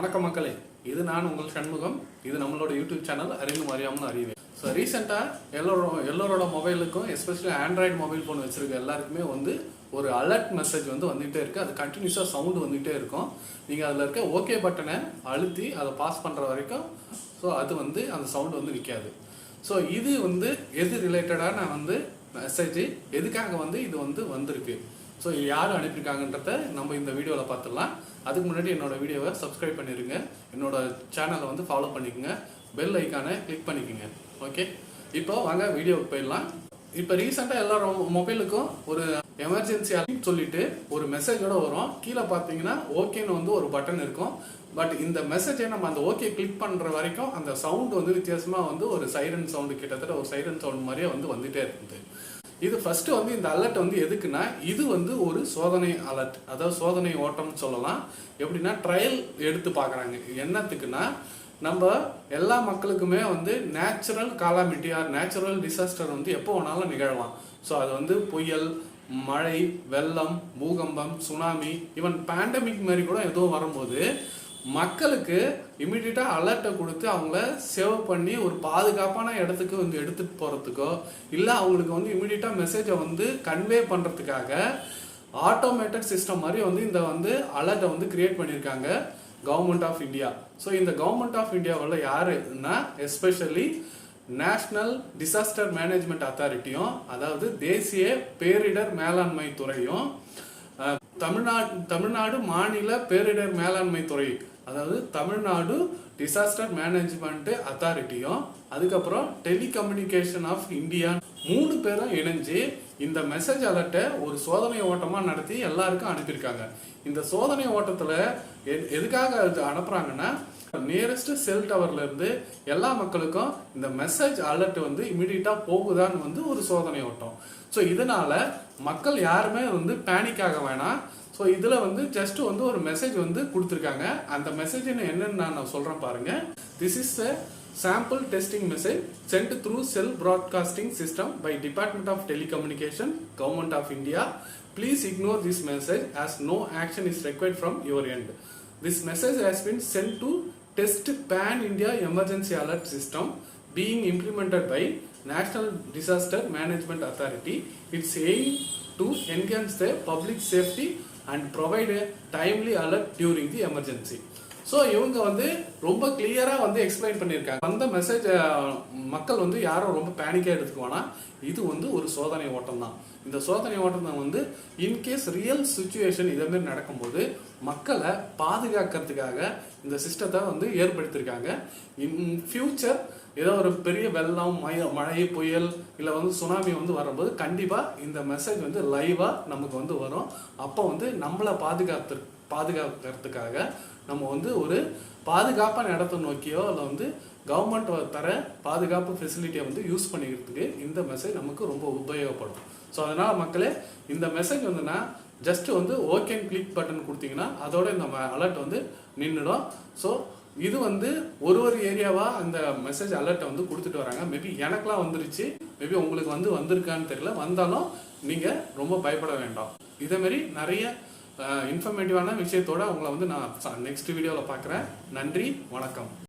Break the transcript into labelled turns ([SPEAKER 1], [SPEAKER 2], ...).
[SPEAKER 1] வணக்கம் மக்களே, இது நான் உங்கள் சண்முகம். இது நம்மளோட யூடியூப் சேனல் அறிந்தும் அறியாமல் அறிவேன். ஸோ ரீசெண்டாக எல்லோரோட மொபைலுக்கும், எஸ்பெஷலி ஆண்ட்ராய்டு மொபைல் ஃபோன் வச்சுருக்க எல்லாருக்குமே ஒரு அலர்ட் மெசேஜ் வந்துகிட்டே இருக்குது. அது கண்டினியூஸாக சவுண்டு வந்துகிட்டே இருக்கும். நீங்கள் அதில் இருக்க ஓகே பட்டனை அழுத்தி அதை பாஸ் பண்ணுற வரைக்கும் அது அந்த சவுண்டு நிற்காது. ஸோ இது எது ரிலேட்டடாக நான் மெசேஜ் எதுக்காக இது வந்திருக்கு, ஸோ யார் அனுப்பியிருக்காங்கன்றத நம்ம இந்த வீடியோவில் பார்த்துடலாம். அதுக்கு முன்னாடி என்னோட வீடியோவை சப்ஸ்கிரைப் பண்ணிடுங்க, என்னோட சேனலை ஃபாலோ பண்ணிக்கோங்க, பெல் ஐக்கானை கிளிக் பண்ணிக்கோங்க. ஓகே, இப்போ வாங்க வீடியோவுக்கு போயிடலாம். இப்போ ரீசெண்டாக எல்லாரும் மொபைலுக்கும் ஒரு எமர்ஜென்சி அப்படின்னு சொல்லிட்டு ஒரு மெசேஜோட வரும். கீழே பார்த்தீங்கன்னா ஓகேன்னு ஒரு பட்டன் இருக்கும். பட் இந்த மெசேஜை நம்ம அந்த ஓகே கிளிக் பண்ணுற வரைக்கும் அந்த சவுண்டு வித்தியாசமாக ஒரு சைரன் சவுண்டு, கிட்டத்தட்ட ஒரு சைரன் சவுண்ட் மாதிரியே வந்துட்டே இருக்குது. இது ஃபர்ஸ்ட் இந்த அலர்ட் எதுக்குன்னா, இது ஒரு சோதனை அலர்ட், அதாவது சோதனை ஓட்டம்னு சொல்லலாம். எப்படின்னா ட்ரையல் எடுத்து பார்க்குறாங்க. என்னத்துக்குன்னா, நம்ம எல்லா மக்களுக்குமே நேச்சுரல் காலாமிட்டி ஆர் நேச்சுரல் டிசாஸ்டர் எப்போ வேணாலும் நிகழலாம். ஸோ அது புயல், மழை, வெள்ளம், பூகம்பம், சுனாமி, ஈவன் பேண்டமிக் மாதிரி கூட எதுவும் வரும்போது மக்களுக்கு இமீடியட்டாக அலர்ட்டை கொடுத்து அவங்கள சேவ் பண்ணி ஒரு பாதுகாப்பான இடத்துக்கு எடுத்துகிட்டு போகிறதுக்கோ, இல்லை அவங்களுக்கு இமீடியட்டாக மெசேஜை கன்வே பண்ணுறதுக்காக ஆட்டோமேட்டட் சிஸ்டம் மாதிரி இந்த அலர்ட்டை கிரியேட் பண்ணியிருக்காங்க கவர்மெண்ட் ஆஃப் இந்தியா. ஸோ இந்த கவர்மெண்ட் ஆஃப் இந்தியாவில் யாருன்னா எஸ்பெஷலி நேஷனல் டிசாஸ்டர் மேனேஜ்மெண்ட் அத்தாரிட்டியும், அதாவது தேசிய பேரிடர் மேலாண்மை துறையும், தமிழ்நாடு மாநில பேரிடர் மேலாண்மை துறை, அதாவது தமிழ்நாடு டிசாஸ்டர் மேனேஜ்மெண்ட் அத்தாரிட்டியும், அதுக்கப்புறம் டெலிகம்யூனிகேஷன் ஆஃப் இந்தியா, 3 பேரும் இணைஞ்சு இந்த மெசேஜ் அலர்ட்டை ஒரு சோதனை ஓட்டமாக நடத்தி எல்லாருக்கும் அனுப்பியிருக்காங்க. இந்த சோதனை ஓட்டத்தில் எதுக்காக அது அனுப்புறாங்கன்னா, நியரஸ்ட் செல் டவர்ல இருந்து எல்லா மக்களுக்கும் இந்த மெசேஜ் அலர்ட் இமீடியட்டா போகுதான்னு ஒரு சோதனை ஓட்டம். ஸோ இதனால மக்கள் யாருமே பேனிக் ஆக வேணாம். ஸோ இதுல ஜஸ்ட் ஒரு மெசேஜ் கொடுத்துருக்காங்க. அந்த மெசேஜ் என்னன்னு நான் சொல்றேன் பாருங்க. This is a sample testing message sent through cell broadcasting system by Department of Telecommunication, Government of India. Please ignore this message as no action is required from your end. This message has been sent to test pan-India emergency alert system being implemented by National Disaster Management Authority. Its aim to enhance the public safety and provide a timely alert during the emergency. So இவங்க ரொம்ப கிளியராக explain பண்ணியிருக்காங்க. அந்த message மக்கள் யாரும் ரொம்ப பேனிக்காக எடுத்துக்குவானா, இது ஒரு சோதனை ஓட்டம் தான். இந்த சோதனை ஓட்டம் தான் இன்கேஸ் ரியல் சுச்சுவேஷன் இதேமாரி நடக்கும்போது மக்களை பாதுகாக்கிறதுக்காக இந்த சிஸ்டத்தை ஏற்படுத்தியிருக்காங்க. இன் ஃபியூச்சர் ஏதோ ஒரு பெரிய வெள்ளம், மழை, புயல், இல்லை சுனாமி வரும்போது கண்டிப்பாக இந்த மெசேஜ் லைவாக நமக்கு வரும். அப்போ நம்மளை பாதுகாக்கிறதுக்காக நம்ம ஒரு பாதுகாப்பான இடத்தை நோக்கியோ இல்லை கவர்மெண்ட் தர பாதுகாப்பு ஃபெசிலிட்டியை யூஸ் பண்ணிக்கிறதுக்கு இந்த மெசேஜ் நமக்கு ரொம்ப உபயோகப்படும். ஸோ அதனால் மக்களே, இந்த message just okay click button கொடுத்தீங்கன்னா அதோட இந்த அலர்ட் நின்றுடும். ஸோ இது ஒரு ஏரியாவாக அந்த மெசேஜ் அலர்ட்டை கொடுத்துட்டு வராங்க. மேபி எனக்குலாம் வந்துருச்சு, மேபி உங்களுக்கு வந்திருக்கான்னு தெரியல. வந்தாலும் நீங்கள் ரொம்ப பயப்பட வேண்டாம். இதேமாரி நிறைய இன்ஃபர்மேட்டிவான விஷயத்தோட உங்களை நான் நெக்ஸ்ட் வீடியோவில் பார்க்குறேன். நன்றி, வணக்கம்.